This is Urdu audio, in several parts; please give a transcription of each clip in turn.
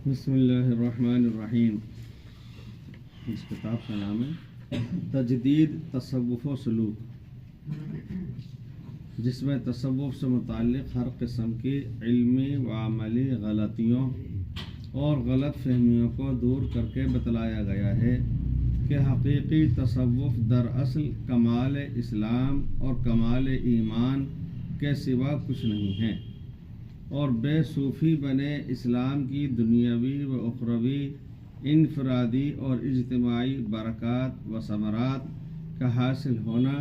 بسم اللہ الرحمن الرحیم۔ اس کتاب کا نام ہے تجدید تصوف و سلوک، جس میں تصوف سے متعلق ہر قسم کی علمی و عملی غلطیوں اور غلط فہمیوں کو دور کر کے بتلایا گیا ہے کہ حقیقی تصوف دراصل کمال اسلام اور کمال ایمان کے سوا کچھ نہیں ہے، اور بے صوفی بنے اسلام کی دنیاوی و اخروی انفرادی اور اجتماعی برکات و ثمرات کا حاصل ہونا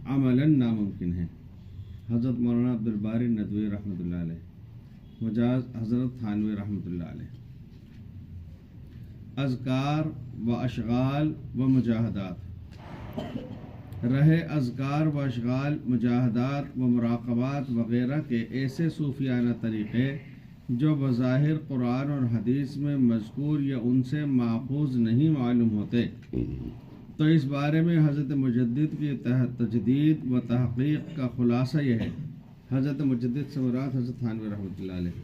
عملاً ناممکن ہے۔ حضرت مولانا عبدالباری ندوی رحمۃ اللہ علیہ، مجاز حضرت تھانوی رحمۃ اللہ علیہ۔ اذکار و اشغال و مجاہدات۔ رہے اذکار و اشغال، مجاہدات و مراقبات وغیرہ کے ایسے صوفیانہ طریقے جو بظاہر قرآن اور حدیث میں مذکور یا ان سے ماخوذ نہیں معلوم ہوتے، تو اس بارے میں حضرت مجدد کی تجدید و تحقیق کا خلاصہ یہ ہے۔ حضرت مجدد سے مراد حضرت تھانوی رحمۃ اللہ علیہ۔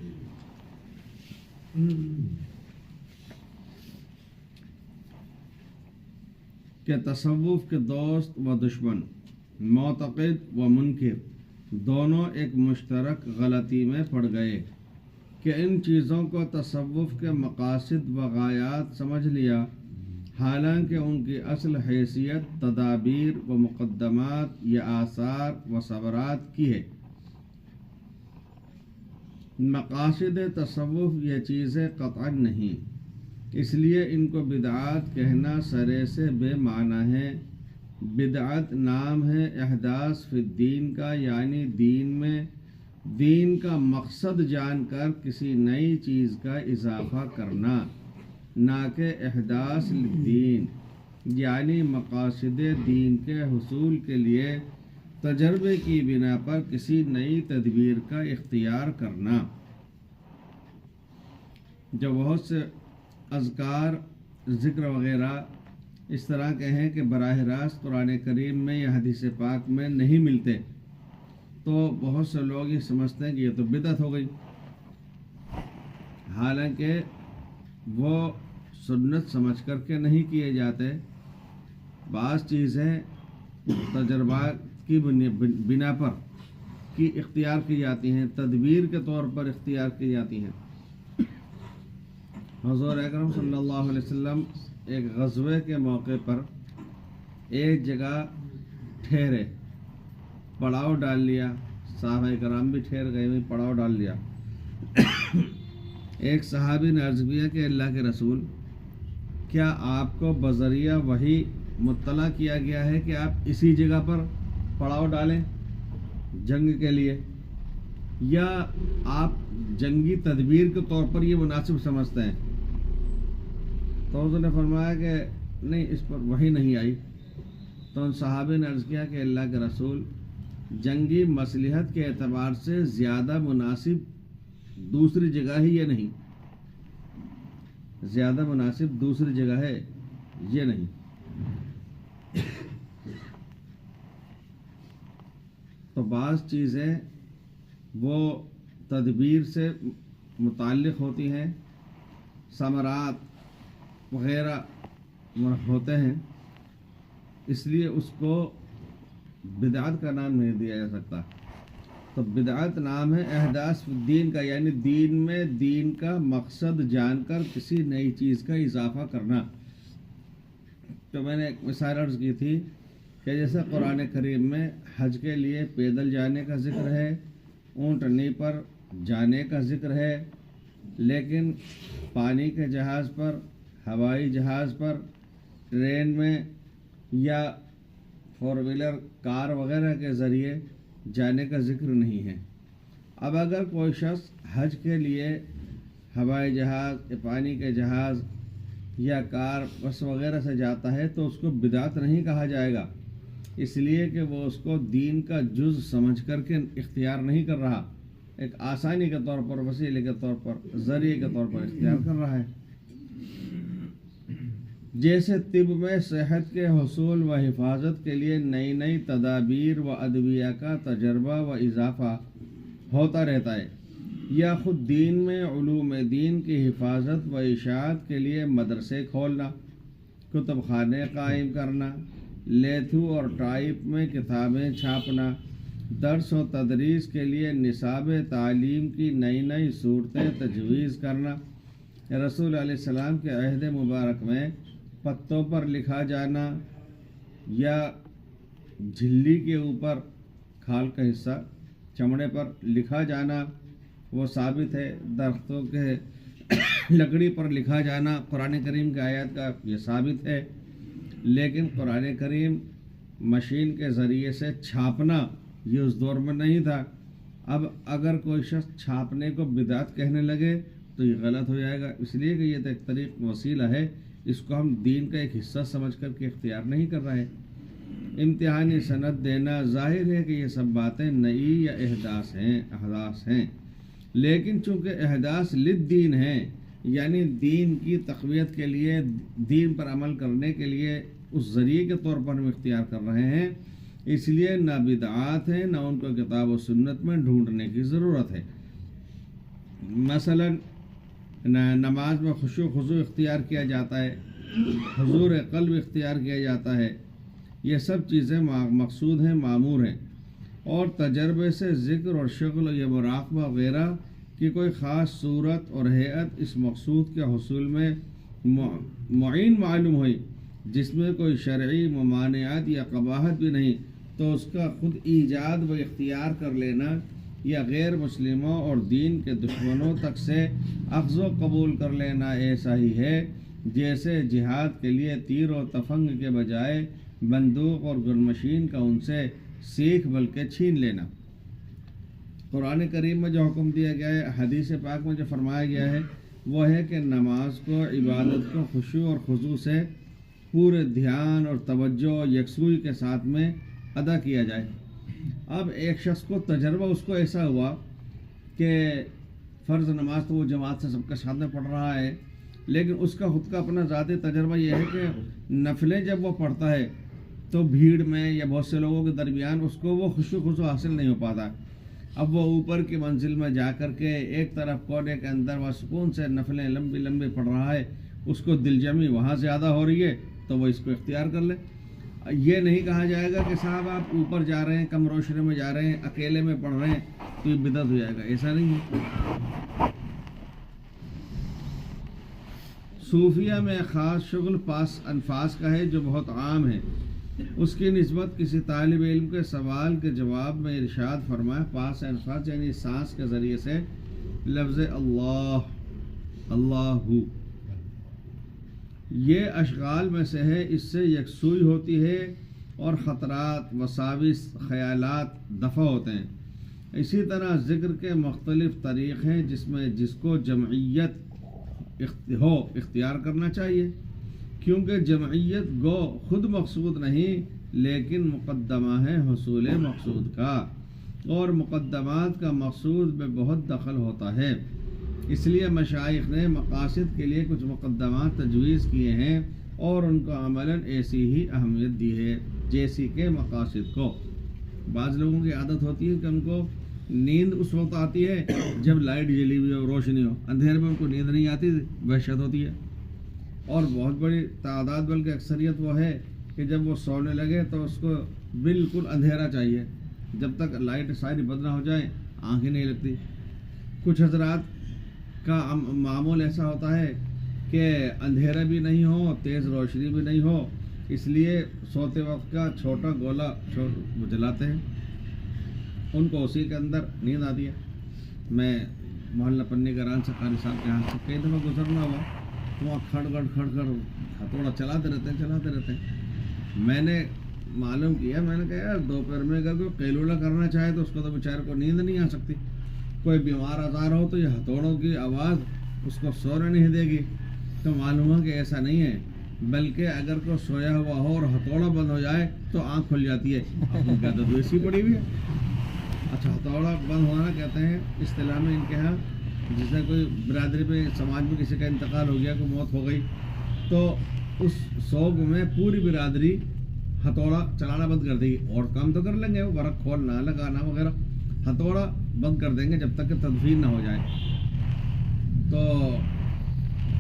کہ تصوف کے دوست و دشمن، معتقد و منکر دونوں ایک مشترک غلطی میں پڑ گئے کہ ان چیزوں کو تصوف کے مقاصد و غایات سمجھ لیا، حالانکہ ان کی اصل حیثیت تدابیر و مقدمات یا آثار و ثمرات کی ہے۔ مقاصد تصوف یہ چیزیں قطعاً نہیں، اس لیے ان کو بدعات کہنا سرے سے بے معنی ہے۔ بدعت نام ہے احداث فی الدین کا، یعنی دین میں دین کا مقصد جان کر کسی نئی چیز کا اضافہ کرنا، نہ کہ احداث للدین، یعنی مقاصد دین کے حصول کے لیے تجربے کی بنا پر کسی نئی تدبیر کا اختیار کرنا۔ جو بہت سے اذکار، ذکر وغیرہ اس طرح کے ہیں کہ براہ راست قرآن کریم میں یا حدیث پاک میں نہیں ملتے، تو بہت سے لوگ یہ سمجھتے ہیں کہ یہ تو بدعت ہو گئی، حالانکہ وہ سنت سمجھ کر کے نہیں کیے جاتے۔ بعض چیزیں تجربات کی بنا پر کی اختیار کی جاتی ہیں، تدبیر کے طور پر اختیار کی جاتی ہیں۔ حضور اکرم صلی اللہ علیہ وسلم ایک غزوے کے موقع پر ایک جگہ ٹھہرے، پڑاؤ ڈال لیا، صحابہ کرام بھی ٹھہر گئے، وہیں پڑاؤ ڈال لیا۔ ایک صحابی نے عرض کیا کہ اللہ کے رسول، کیا آپ کو بذریعہ وحی مطلع کیا گیا ہے کہ آپ اسی جگہ پر پڑاؤ ڈالیں جنگ کے لیے، یا آپ جنگی تدبیر کے طور پر یہ مناسب سمجھتے ہیں؟ تو حضور نے فرمایا کہ نہیں، اس پر وحی نہیں آئی۔ تو ان صحابہ نے عرض کیا کہ اللہ کے رسول، جنگی مصلحت کے اعتبار سے زیادہ مناسب دوسری جگہ ہی یہ نہیں، زیادہ مناسب دوسری جگہ ہے یہ نہیں۔ تو بعض چیزیں وہ تدبیر سے متعلق ہوتی ہیں، ثمرات وغیرہ ہوتے ہیں، اس لیے اس کو بدعت کا نام نہیں دیا جا سکتا۔ تو بدعت نام ہے احداث فی الدین کا، یعنی دین میں دین کا مقصد جان کر کسی نئی چیز کا اضافہ کرنا۔ تو میں نے ایک مثال عرض کی تھی کہ جیسے قرآن کریم میں حج کے لیے پیدل جانے کا ذکر ہے، اونٹنی پر جانے کا ذکر ہے، لیکن پانی کے جہاز پر، ہوائی جہاز پر، ٹرین میں یا فور ویلر کار وغیرہ کے ذریعے جانے کا ذکر نہیں ہے۔ اب اگر کوئی شخص حج کے لیے ہوائی جہاز یا پانی کے جہاز یا کار بس وغیرہ سے جاتا ہے تو اس کو بدعت نہیں کہا جائے گا، اس لیے کہ وہ اس کو دین کا جز سمجھ کر کے اختیار نہیں کر رہا، ایک آسانی کے طور پر، وسیلے کے طور پر، ذریعے کے طور پر اختیار کر رہا ہے۔ جیسے طب میں صحت کے حصول و حفاظت کے لیے نئی نئی تدابیر و ادویہ کا تجربہ و اضافہ ہوتا رہتا ہے، یا خود دین میں علوم دین کی حفاظت و اشاعت کے لیے مدرسے کھولنا، کتب خانے قائم کرنا، لیتھو اور ٹائپ میں کتابیں چھاپنا، درس و تدریس کے لیے نصاب تعلیم کی نئی نئی صورتیں تجویز کرنا، رسول علیہ السلام کے عہد مبارک میں پتوں پر لکھا جانا یا جھلی کے اوپر کھال کا حصہ چمڑے پر لکھا جانا وہ ثابت ہے، درختوں کے لکڑی پر لکھا جانا قرآن کریم کی آیات کا یہ ثابت ہے، لیکن قرآن کریم مشین کے ذریعے سے چھاپنا یہ اس دور میں نہیں تھا۔ اب اگر کوئی شخص چھاپنے کو بدعت کہنے لگے تو یہ غلط ہو جائے گا، اس لیے کہ یہ تو ایک طریق وسیلہ ہے، اس کو ہم دین کا ایک حصہ سمجھ کر کے اختیار نہیں کر رہے۔ امتحانی سند دینا، ظاہر ہے کہ یہ سب باتیں نئی یا احداث ہیں، لیکن چونکہ احداث للدین ہیں، یعنی دین کی تقویت کے لیے، دین پر عمل کرنے کے لیے اس ذریعے کے طور پر ہم اختیار کر رہے ہیں، اس لیے نہ بدعات ہیں نہ ان کو کتاب و سنت میں ڈھونڈنے کی ضرورت ہے۔ مثلا نماز میں خشوع خضوع اختیار کیا جاتا ہے، حضور قلب اختیار کیا جاتا ہے، یہ سب چیزیں مقصود ہیں، معمور ہیں، اور تجربے سے ذکر اور شغل یا مراقبہ وغیرہ کی کوئی خاص صورت اور ہیئت اس مقصود کے حصول میں معین معلوم ہوئی جس میں کوئی شرعی ممانعت یا قباحت بھی نہیں، تو اس کا خود ایجاد و اختیار کر لینا یا غیر مسلموں اور دین کے دشمنوں تک سے اخذ و قبول کر لینا ایسا ہی ہے جیسے جہاد کے لیے تیر و تفنگ کے بجائے بندوق اور گن کا ان سے سیکھ بلکہ چھین لینا۔ قرآن کریم میں جو حکم دیا گیا ہے، حدیث پاک میں جو فرمایا گیا ہے، وہ ہے کہ نماز کو، عبادت کو خشوع اور خضوع سے پورے دھیان اور توجہ یکسوئی کے ساتھ میں ادا کیا جائے۔ اب ایک شخص کو تجربہ اس کو ایسا ہوا کہ فرض نماز تو وہ جماعت سے سب کے ساتھ میں پڑھ رہا ہے، لیکن اس کا خود کا اپنا ذاتی تجربہ یہ ہے کہ نفلیں جب وہ پڑھتا ہے تو بھیڑ میں یا بہت سے لوگوں کے درمیان اس کو وہ خشوع خضوع حاصل نہیں ہو پاتا۔ اب وہ اوپر کی منزل میں جا کر کے ایک طرف کونے کے اندر وہ سکون سے نفلیں لمبی لمبی پڑھ رہا ہے، اس کو دل جمی وہاں زیادہ ہو رہی ہے تو وہ اس کو اختیار کر لے۔ یہ نہیں کہا جائے گا کہ صاحب آپ اوپر جا رہے ہیں، کم روشنی میں جا رہے ہیں، اکیلے میں پڑھ رہے ہیں تو یہ بدعت ہو جائے گا، ایسا نہیں ہے۔ صوفیہ میں خاص شغل پاس انفاس کا ہے جو بہت عام ہے، اس کی نسبت کسی طالب علم کے سوال کے جواب میں ارشاد فرمایا، پاس انفاس یعنی سانس کے ذریعے سے لفظ اللہ اللہ یہ اشغال میں سے ہے، اس سے یکسوئی ہوتی ہے اور خطرات وساوس خیالات دفع ہوتے ہیں۔ اسی طرح ذکر کے مختلف طریق ہیں جس کو جمعیت اختیار کرنا چاہیے، کیونکہ جمعیت گو خود مقصود نہیں لیکن مقدمہ ہے حصول مقصود کا، اور مقدمات کا مقصود میں بہت دخل ہوتا ہے، اس لیے مشائخ نے مقاصد کے لیے کچھ مقدمات تجویز کیے ہیں اور ان کو عملاً ایسی ہی اہمیت دی ہے جیسی کہ مقاصد کو۔ بعض لوگوں کی عادت ہوتی ہے کہ ان کو نیند اس وقت آتی ہے جب لائٹ جلی ہوئی ہو، روشنی ہو، اندھیرے میں ان کو نیند نہیں آتی، وحشت ہوتی ہے، اور بہت بڑی تعداد بلکہ اکثریت وہ ہے کہ جب وہ سونے لگے تو اس کو بالکل اندھیرا چاہیے، جب تک لائٹ ساری بند نہ ہو جائے آنکھیں نہیں لگتی۔ کچھ حضرات کا معمول ایسا ہوتا ہے کہ اندھیرا بھی نہیں ہو، تیز روشنی بھی نہیں ہو، اس لیے سوتے وقت کا چھوٹا گولا جلاتے ہیں، ان کو اسی کے اندر نیند آتی ہے۔ میں محلہ پنی گران سے قاری صاحب کے ہاتھ سے کئی دفعہ گزرنا ہوا تو وہاں کھڑ ہتھوڑا چلاتے رہتے ہیں۔ میں نے معلوم کیا، میں نے کہا یار دوپہر میں اگر کوئی قیلولہ کرنا چاہے تو اس کو تو بیچارے کو نیند نہیں آ سکتی، کوئی بیمار آزار ہو تو یہ ہتھوڑوں کی آواز اس کو سونے نہیں دے گی۔ تو معلوم ہے کہ ایسا نہیں ہے، بلکہ اگر کوئی سویا ہوا ہو اور ہتھوڑا بند ہو جائے تو آنکھ کھل جاتی ہے۔ ان کا تو ایسی پڑی ہوئی ہے۔ اچھا، ہتھوڑا بند ہونا کہتے ہیں اصطلاح میں ان کے ہاں، جیسے کوئی برادری میں سماج میں کسی کا انتقال ہو گیا، کوئی موت ہو گئی تو اس سوگ میں پوری برادری ہتھوڑا چلانا بند کر دے گی، اور کام تو کر لیں گے، وہ برق کھولنا لگانا وغیرہ، ہتھوڑا بند کر دیں گے جب تک کہ تدفین نہ ہو جائے۔ تو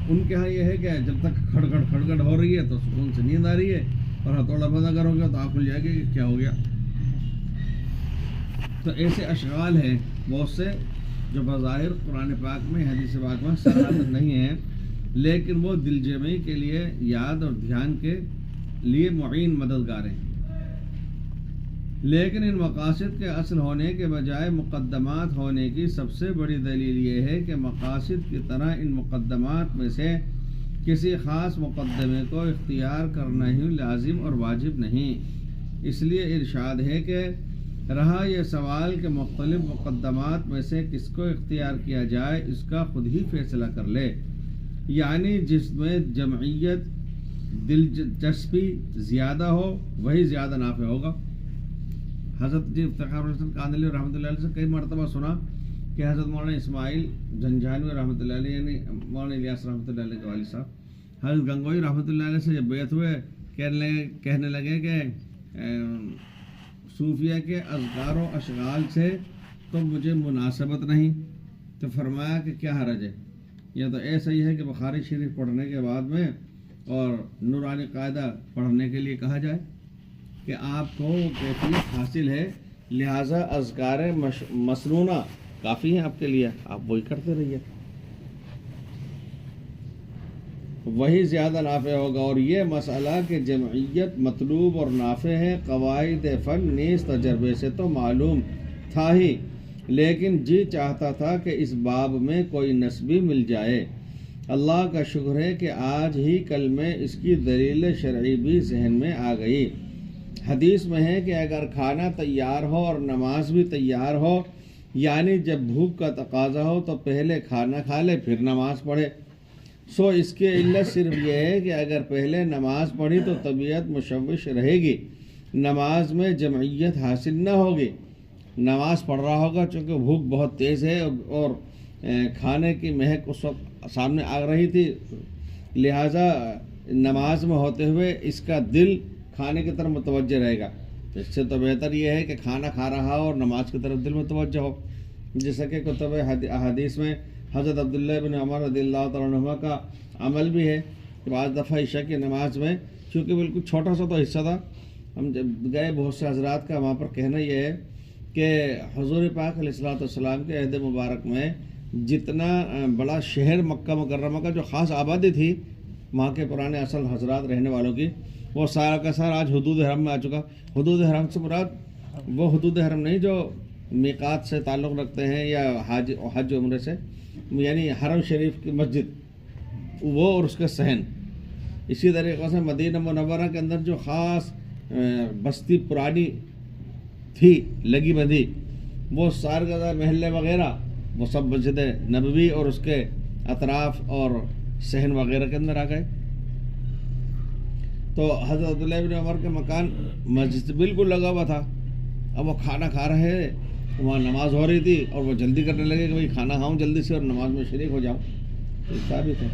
ان کے ہاں یہ ہے کہ جب تک کھڑگڑ ہو رہی ہے تو سکون سے نیند آ رہی ہے، اور ہتھوڑا بند اگر ہو گیا تو آنکھ کھل جائے گی کہ کیا ہو گیا۔ تو ایسے اشغال ہیں بہت سے جو بظاہر قرآن پاک میں حدیث پاک میں صراحت نہیں ہیں، لیکن وہ دل جمعی کے لیے، یاد اور دھیان کے لیے معین مددگار ہیں۔ لیکن ان مقاصد کے اصل ہونے کے بجائے مقدمات ہونے کی سب سے بڑی دلیل یہ ہے کہ مقاصد کی طرح ان مقدمات میں سے کسی خاص مقدمے کو اختیار کرنا ہی لازم اور واجب نہیں۔ اس لیے ارشاد ہے کہ رہا یہ سوال کہ مختلف مقدمات میں سے کس کو اختیار کیا جائے، اس کا خود ہی فیصلہ کر لے، یعنی جس میں جمعیت دلچسپی زیادہ ہو وہی زیادہ نافع ہوگا۔ حضرت جی افتخار حسن کاندھلی رحمۃ اللہ علیہ سے کئی مرتبہ سنا کہ حضرت مولانا اسماعیل جھنجھانوی رحمۃ اللہ علیہ، یعنی مولانا الیاس رحمۃ اللہ علیہ کے والد صاحب حضرت گنگوئی رحمۃ اللہ علیہ سے جب بیعت ہوئے کہنے لگے کہ صوفیہ کے اذکار و اشغال سے تو مجھے مناسبت نہیں، تو فرمایا کہ کیا حرج ہے، یہ تو ایسا ہی ہے کہ بخاری شریف پڑھنے کے بعد میں اور نورانی قاعدہ پڑھنے کے لیے کہا جائے کہ آپ کو کیفیت حاصل ہے، لہٰذا اذکار مسنونہ کافی ہیں آپ کے لیے، آپ وہی کرتے رہیے، وہی زیادہ نافع ہوگا۔ اور یہ مسئلہ کہ جمعیت مطلوب اور نافع ہے قواعد فن نیز تجربے سے تو معلوم تھا ہی، لیکن جی چاہتا تھا کہ اس باب میں کوئی نسبی مل جائے۔ اللہ کا شکر ہے کہ آج ہی کل میں اس کی دلیل شرعی بھی ذہن میں آ گئی۔ حدیث میں ہے کہ اگر کھانا تیار ہو اور نماز بھی تیار ہو، یعنی جب بھوک کا تقاضا ہو تو پہلے کھانا کھا لے پھر نماز پڑھے۔ سو اس کی علت صرف یہ ہے کہ اگر پہلے نماز پڑھی تو طبیعت مشوش رہے گی، نماز میں جمعیت حاصل نہ ہوگی۔ نماز پڑھ رہا ہوگا چونکہ بھوک بہت تیز ہے اور کھانے کی مہک اس وقت سامنے آ رہی تھی، لہٰذا نماز میں ہوتے ہوئے اس کا دل کھانے کی طرف متوجہ رہے گا۔ اس سے تو بہتر یہ ہے کہ کھانا کھا رہا ہو اور نماز کی طرف دل متوجہ ہو، جیسا کہ کتب احادیث میں حضرت عبداللہ بن عمر رضی اللہ تعالیٰ عنہما کا عمل بھی ہے کہ بعض دفعہ عشاء کی نماز میں، چونکہ بالکل چھوٹا سا تو حصہ تھا، ہم جب گئے بہت سے حضرات کا وہاں پر کہنا یہ ہے کہ حضور پاک علیہ الصلوۃ والسلام کے عہد مبارک میں جتنا بڑا شہر مکہ مکرمہ کا جو خاص آبادی تھی وہاں کے پرانے اصل حضرات رہنے والوں کی، وہ سارا کا سارا آج حدود حرم میں آ چکا۔ حدود حرم سے مراد وہ حدود حرم نہیں جو میقات سے تعلق رکھتے ہیں یا حج عمرے سے، یعنی حرم شریف کی مسجد وہ اور اس کے صحن۔ اسی طریقے سے مدینہ منورہ کے اندر جو خاص بستی پرانی تھی لگی بندھی، وہ سارگزہ محلے وغیرہ وہ سب مسجد نبوی اور اس کے اطراف اور صحن وغیرہ کے اندر آ گئے۔ تو حضرت عبداللہ بن عمر کے مکان مسجد سے بالکل لگا ہوا تھا، اب وہ کھانا کھا رہے ہیں، وہاں نماز ہو رہی تھی اور وہ جلدی کرنے لگے کہ بھائی کھانا کھاؤں جلدی سے اور نماز میں شریک ہو جاؤں، تو ثابت ہے۔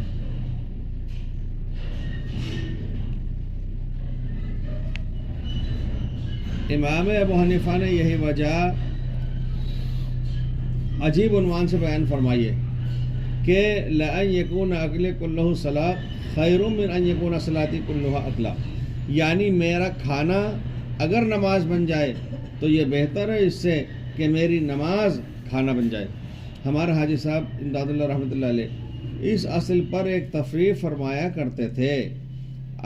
امام ابو حنیفہ نے یہی وجہ عجیب عنوان سے بیان فرمائی ہے کہ لَأَن يَكُونَ أَكْلِ كُلُّهُ صَلَاةٌ خَيْرٌ مِّنْ أَن يَكُونَ صَلَاتِي كُلُّهَا أَكْلًا، یعنی میرا کھانا اگر نماز بن جائے تو یہ بہتر ہے اس سے کہ میری نماز کھانا بن جائے۔ ہمارے حاجی صاحب امداد اللہ رحمۃ اللہ علیہ اس اصل پر ایک تفریح فرمایا کرتے تھے،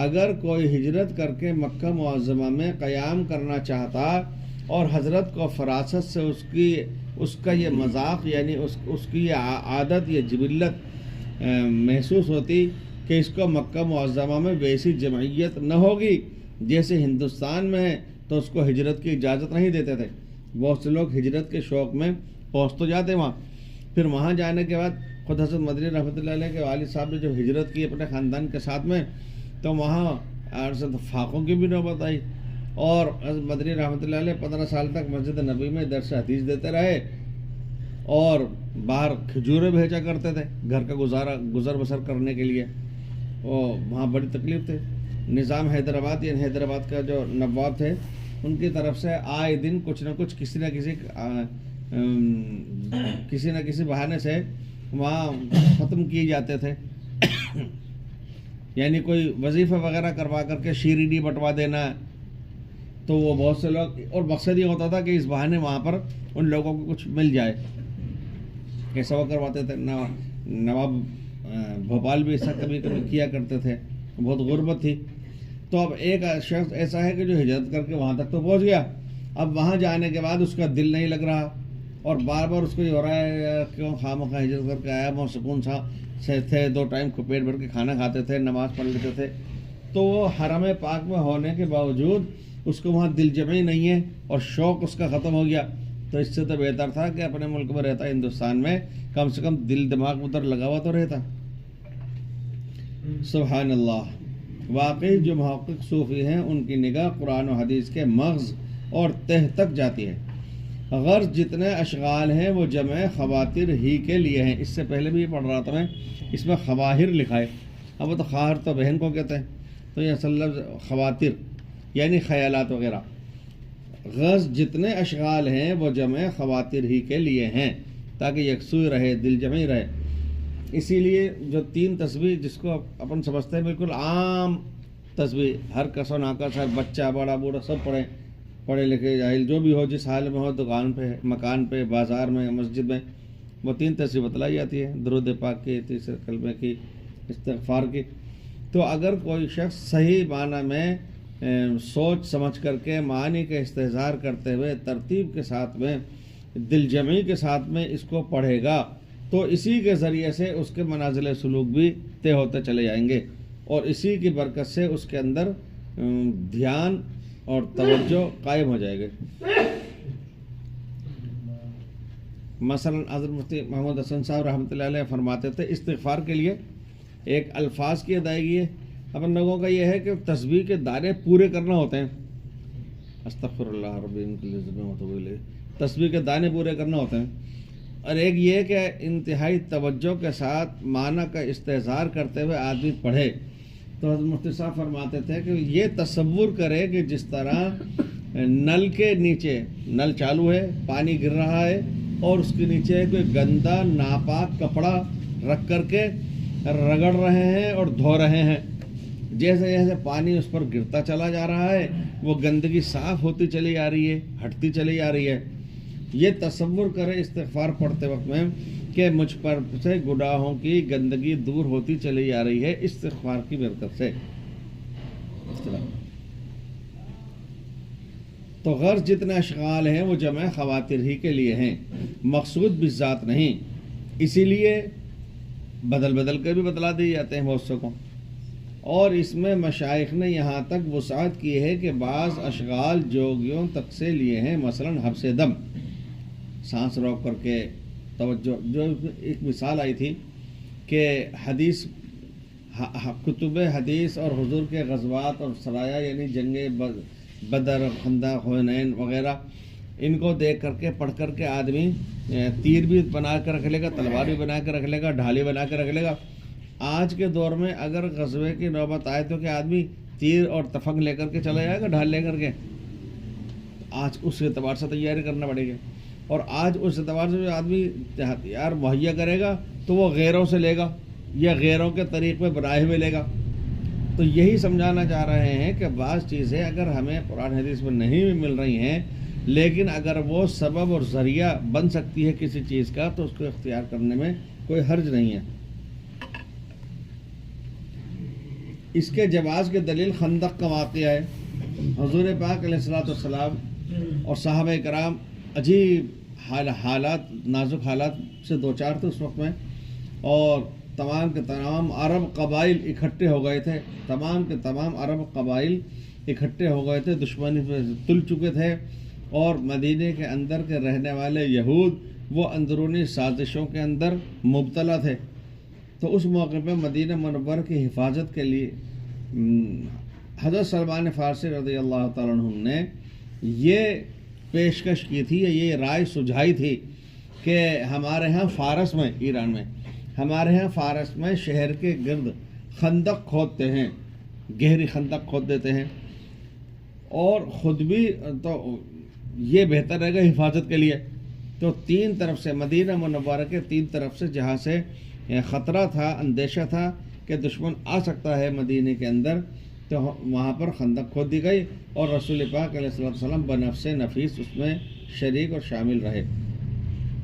اگر کوئی ہجرت کر کے مکہ معظمہ میں قیام کرنا چاہتا اور حضرت کو فراست سے اس کا یہ مذاق یعنی اس کی یہ عادت یہ جبلت محسوس ہوتی کہ اس کو مکہ معظمہ میں ویسی جمعیت نہ ہوگی جیسے ہندوستان میں ہے، تو اس کو ہجرت کی اجازت نہیں دیتے تھے۔ بہت سے لوگ ہجرت کے شوق میں پہنچ تو جاتے وہاں، پھر وہاں جانے کے بعد خود حضرت مدنی رحمۃ اللہ علیہ کے والد صاحب نے جب ہجرت کی اپنے خاندان کے ساتھ میں، تو وہاں فاقوں کی بھی نوبت آئی اور حضرت مدنی رحمۃ اللہ علیہ 15 سال تک مسجد نبوی میں درس حدیث دیتے رہے اور باہر کھجوریں بھیجا کرتے تھے گھر کا گزر بسر کرنے کے لیے۔ وہاں بڑی تکلیف تھی۔ نظام حیدرآباد یعنی حیدرآباد کا جو نواب تھے ان کی طرف سے آئے دن کچھ نہ کچھ کسی نہ کسی کسی نہ کسی بہانے سے وہاں ختم کیے جاتے تھے، یعنی کوئی وظیفہ وغیرہ کروا کر کے شیرینی بٹوا دینا، تو وہ بہت سے لوگ، اور مقصد یہ ہوتا تھا کہ اس بہانے وہاں پر ان لوگوں کو کچھ مل جائے، ایسا وہ کرواتے تھے۔ نواب بھوپال بھی ایسا کبھی کبھی کیا کرتے تھے، بہت غربت تھی، تو اب ایک شخص ایسا ہے کہ جو ہجرت کر کے وہاں تک تو پہنچ گیا، اب وہاں جانے کے بعد اس کا دل نہیں لگ رہا، اور بار بار اس کو یہ ہو رہا ہے کیوں خواہ ہجرت کر کے آیا، وہ سکون سے تھے، 2 ٹائم کو پیٹ بھر کے کھانا کھاتے تھے، نماز پڑھ لیتے تھے، تو وہ حرم پاک میں ہونے کے باوجود اس کو وہاں دل جمعی نہیں ہے اور شوق اس کا ختم ہو گیا، تو اس سے تو بہتر تھا کہ اپنے ملک میں رہتا، ہندوستان میں کم سے کم دل دماغ ادھر لگا ہوا تو رہتا۔ سبحان اللہ، واقعی جو محقق صوفی ہیں ان کی نگاہ قرآن و حدیث کے مغز اور تہ تک جاتی ہے۔ غرض جتنے اشغال ہیں وہ جمع خواتر ہی کے لیے ہیں۔ اس سے پہلے بھی یہ پڑھ رہا تھا میں، اس میں خواہر لکھا ہے، اب وہ تو خواہر تو بہن کو کہتے ہیں، تو یہ اصل لفظ خواتر یعنی خیالات وغیرہ۔ غرض جتنے اشغال ہیں وہ جمع خواتر ہی کے لیے ہیں تاکہ یکسوئی رہے، دل جمعی رہے۔ اسی لیے جو 3 تسبیح جس کو اپن سمجھتے ہیں بالکل عام تسبیح، ہر کس و ناکس ہے، بچہ بڑا بوڑھا سب پڑھے لکھے جاہل جو بھی ہو، جس حال میں ہو، دکان پہ، مکان پہ، بازار میں، مسجد میں، وہ 3 تسبیح بتلائی جاتی ہے، درود پاک کی، تیسرے کلمے کی، استغفار کی۔ تو اگر کوئی شخص صحیح معنی میں سوچ سمجھ کر کے معنی کا استحضار کرتے ہوئے ترتیب کے ساتھ میں، دل جمعی کے ساتھ میں اس کو پڑھے گا تو اسی کے ذریعے سے اس کے منازل سلوک بھی طے ہوتے چلے جائیں گے، اور اسی کی برکت سے اس کے اندر دھیان اور توجہ قائم ہو جائے گا۔ مثلا حضرت مفتی محمد حسن صاحب رحمۃ اللہ علیہ فرماتے تھے استغفار کے لیے ایک الفاظ کی ادائیگی ہے، اپن لوگوں کا یہ ہے کہ تسبیح کے دائرے پورے کرنا ہوتے ہیں، استغفر اللہ ربی من کل ذنب واتوب الیہ، تسبیح کے دائرے پورے کرنا ہوتے ہیں، اور ایک یہ کہ انتہائی توجہ کے ساتھ معنی کا استحضار کرتے ہوئے آدمی پڑھے۔ تو حضرت مفتی صاحب فرماتے تھے کہ یہ تصور کرے کہ جس طرح نل کے نیچے، نل چالو ہے، پانی گر رہا ہے، اور اس کے نیچے کوئی گندا ناپاک کپڑا رکھ کر کے رگڑ رہے ہیں اور دھو رہے ہیں، جیسے جیسے پانی اس پر گرتا چلا جا رہا ہے وہ گندگی صاف ہوتی چلی جا رہی ہے، ہٹتی چلی جا رہی ہے۔ یہ تصور کرے استغفار پڑھتے وقت میں کہ مجھ پر سے گناہوں کی گندگی دور ہوتی چلی جا رہی ہے استغفار کی برکت سے۔ تو غرض جتنے اشغال ہیں وہ جمع خواتر ہی کے لیے ہیں، مقصود بالذات نہیں، اسی لیے بدل بدل کے بھی بتلا دیے جاتے ہیں بہت سے کو۔ اور اس میں مشائخ نے یہاں تک وسعت کی ہے کہ بعض اشغال جوگیوں تک سے لیے ہیں، مثلا حبس دم، سانس روک کر کے توجہ، جو ایک مثال آئی تھی کہ حدیث، کتب حدیث اور حضور کے غزوات اور سرایا یعنی جنگ بدر، خندق، حنین وغیرہ، ان کو دیکھ کر کے پڑھ کر کے آدمی تیر بھی بنا کر رکھ لے گا، تلوار بھی بنا کر رکھ لے گا، ڈھالی بنا کر رکھ لے گا۔ آج کے دور میں اگر غزوے کی نوبت آئے تو کہ آدمی تیر اور تفنگ لے کر کے چلا جائے گا، ڈھال لے کر کے؟ آج اس اعتبار سے تیاری کرنا پڑے گی، اور آج اس اعتبار سے جو آدمی ہتھیار مہیا کرے گا تو وہ غیروں سے لے گا یا غیروں کے طریق پہ بنائے ہوئے لے گا۔ تو یہی سمجھانا چاہ رہے ہیں کہ بعض چیزیں اگر ہمیں قرآن حدیث میں نہیں بھی مل رہی ہیں، لیکن اگر وہ سبب اور ذریعہ بن سکتی ہے کسی چیز کا تو اس کو اختیار کرنے میں کوئی حرج نہیں ہے۔ اس کے جواز کے دلیل خندق کا واقعہ ہے۔ حضور پاک علیہ الصلوۃ والسلام اور صحابہ کرام عجیب حالات، نازک حالات سے دوچار تھے اس وقت میں، اور تمام کے تمام عرب قبائل اکٹھے ہو گئے تھے، تمام کے تمام عرب قبائل اکٹھے ہو گئے تھے، دشمنی پہ تل چکے تھے، اور مدینے کے اندر کے رہنے والے یہود وہ اندرونی سازشوں کے اندر مبتلا تھے۔ تو اس موقع پہ مدینہ منورہ کی حفاظت کے لیے حضرت سلمان فارسی رضی اللہ تعالیٰ عنہ نے یہ پیشکش کی تھی، یہ رائے سجھائی تھی کہ ہمارے ہاں فارس میں، ایران میں، ہمارے ہاں فارس میں شہر کے گرد خندق کھودتے ہیں، گہری خندق کھود دیتے ہیں، اور خود بھی تو یہ بہتر رہے گا حفاظت کے لیے۔ تو تین طرف سے مدینہ منورہ کے تین طرف سے جہاں سے خطرہ تھا، اندیشہ تھا کہ دشمن آ سکتا ہے مدینے کے اندر، تو وہاں پر خندق کھود دی گئی اور رسول پاک علیہ الصلوۃ والسلام بنفس نفیس اس میں شریک اور شامل رہے۔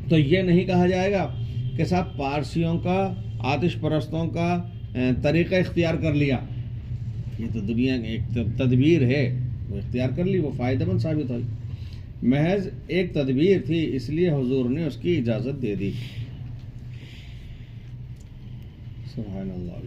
تو یہ نہیں کہا جائے گا کہ صاحب پارسیوں کا، آتش پرستوں کا طریقہ اختیار کر لیا، یہ تو دنیا کی ایک تدبیر ہے، وہ اختیار کر لی، وہ فائدہ مند ثابت ہوئی، محض ایک تدبیر تھی، اس لیے حضور نے اس کی اجازت دے دی۔ سبحان اللہ۔